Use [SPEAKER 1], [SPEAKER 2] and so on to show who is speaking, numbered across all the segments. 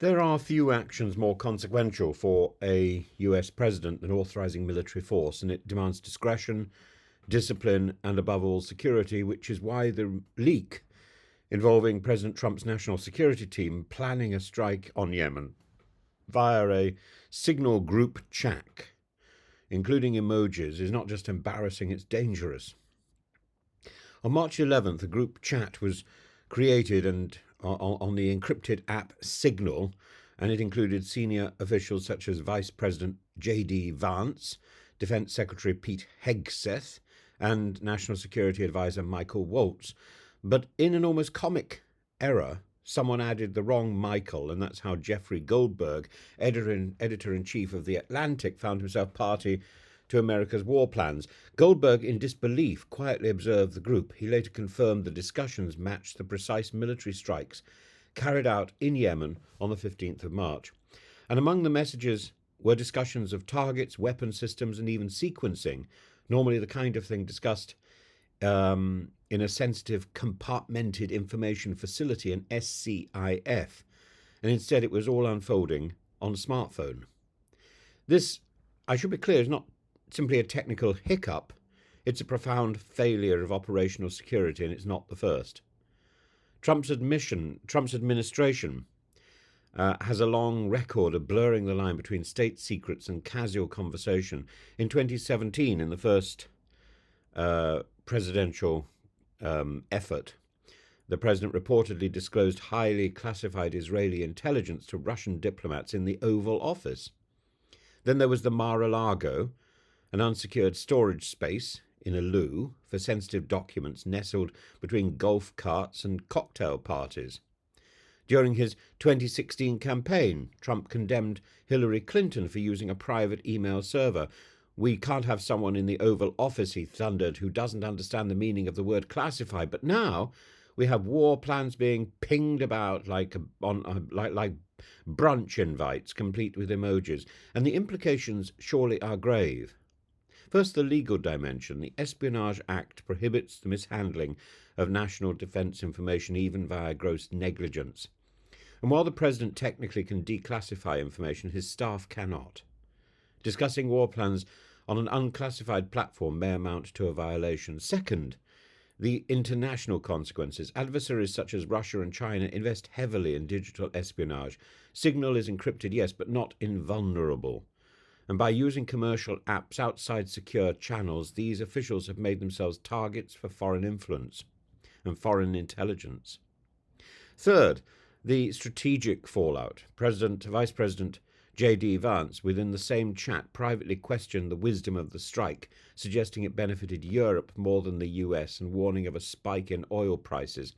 [SPEAKER 1] There are few actions more consequential for a US president than authorizing military force, and it demands discretion, discipline, and above all, security, which is why the leak involving President Trump's national security team planning a strike on Yemen via a signal group chat, including emojis, is not just embarrassing, it's dangerous. On March 11th, a group chat was created and on the encrypted app Signal, and it included senior officials such as Vice President J.D. Vance, Defense Secretary Pete Hegseth, and National Security Advisor Michael Waltz. But in an almost comic error, someone added the wrong Michael, and that's how Jeffrey Goldberg, editor-in-chief of The Atlantic, found himself party to America's war plans. Goldberg, in disbelief, quietly observed the group. He later confirmed the discussions matched the precise military strikes carried out in Yemen on the 15th of March. And among the messages were discussions of targets, weapon systems, and even sequencing, normally the kind of thing discussed in a sensitive compartmented information facility, an SCIF. And instead it was all unfolding on a smartphone. This, I should be clear, is not simply a technical hiccup. It's a profound failure of operational security, and it's not the first. Trump's administration has a long record of blurring the line between state secrets and casual conversation. In 2017, in the first presidential effort, the president reportedly disclosed highly classified Israeli intelligence to Russian diplomats in the Oval Office. Then there was the Mar-a-Lago, an unsecured storage space in a loo for sensitive documents nestled between golf carts and cocktail parties. During his 2016 campaign, Trump condemned Hillary Clinton for using a private email server. "We can't have someone in the Oval Office," he thundered, "who doesn't understand the meaning of the word classified." But now we have war plans being pinged about like brunch invites, complete with emojis, and the implications surely are grave. First, the legal dimension. The Espionage Act prohibits the mishandling of national defense information, even via gross negligence. And while the president technically can declassify information, his staff cannot. Discussing war plans on an unclassified platform may amount to a violation. Second, the international consequences. Adversaries such as Russia and China invest heavily in digital espionage. Signal is encrypted, yes, but not invulnerable. And by using commercial apps outside secure channels, these officials have made themselves targets for foreign influence and foreign intelligence. Third, the strategic fallout. Vice President J.D. Vance, within the same chat, privately questioned the wisdom of the strike, suggesting it benefited Europe more than the US and warning of a spike in oil prices.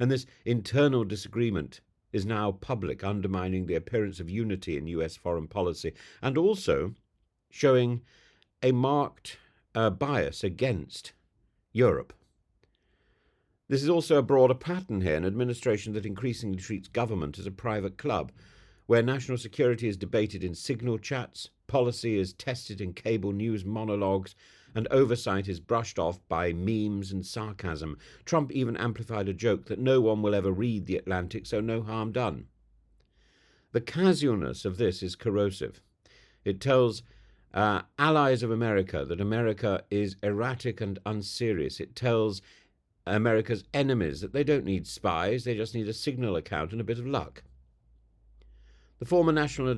[SPEAKER 1] And this internal disagreement is now public, undermining the appearance of unity in US foreign policy, and also showing a marked bias against Europe. This is also a broader pattern here, an administration that increasingly treats government as a private club, where national security is debated in signal chats, policy is tested in cable news monologues, and oversight is brushed off by memes and sarcasm. Trump even amplified a joke that no one will ever read The Atlantic, so no harm done. The casualness of this is corrosive. It tells allies of America that America is erratic and unserious. It tells America's enemies that they don't need spies, they just need a Signal account and a bit of luck. The former National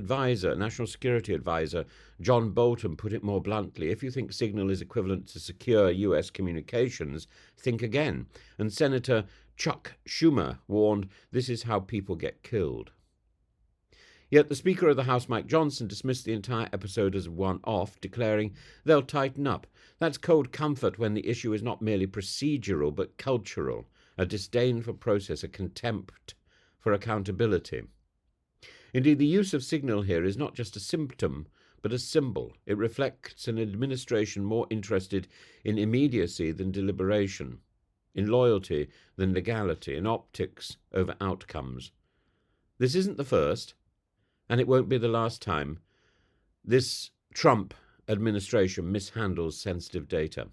[SPEAKER 1] Security Advisor, John Bolton, put it more bluntly: if you think Signal is equivalent to secure US communications, think again. And Senator Chuck Schumer warned, "This is how people get killed." Yet the Speaker of the House, Mike Johnson, dismissed the entire episode as one-off, declaring they'll tighten up. That's cold comfort when the issue is not merely procedural but cultural, a disdain for process, a contempt for accountability. Indeed, the use of Signal here is not just a symptom, but a symbol. It reflects an administration more interested in immediacy than deliberation, in loyalty than legality, in optics over outcomes. This isn't the first, and it won't be the last time this Trump administration mishandles sensitive data.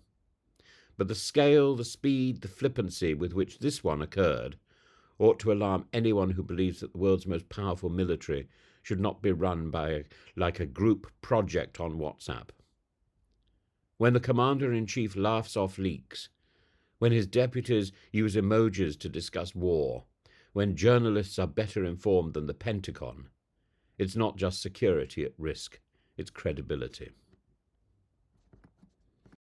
[SPEAKER 1] But the scale, the speed, the flippancy with which this one occurred ought to alarm anyone who believes that the world's most powerful military should not be run like a group project on WhatsApp. When the commander-in-chief laughs off leaks, when his deputies use emojis to discuss war, when journalists are better informed than the Pentagon, it's not just security at risk, it's credibility.